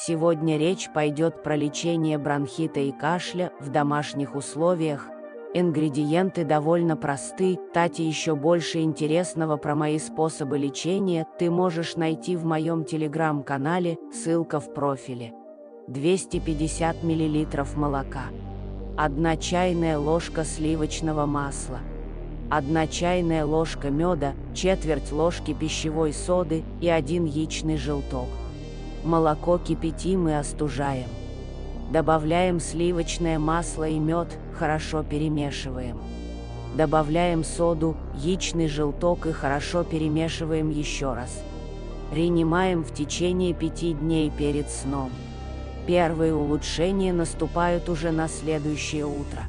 Сегодня речь пойдет про лечение бронхита и кашля в домашних условиях. Ингредиенты довольно просты. Кстати, еще больше интересного про мои способы лечения ты можешь найти в моем телеграм-канале, ссылка в профиле. 250 мл молока, 1 чайная ложка сливочного масла, 1 чайная ложка меда, четверть ложки пищевой соды и 1 яичный желток. Молоко кипятим и остужаем. Добавляем сливочное масло и мед, хорошо перемешиваем. Добавляем соду, яичный желток и хорошо перемешиваем еще раз. Принимаем в течение 5 дней перед сном. Первые улучшения наступают уже на следующее утро.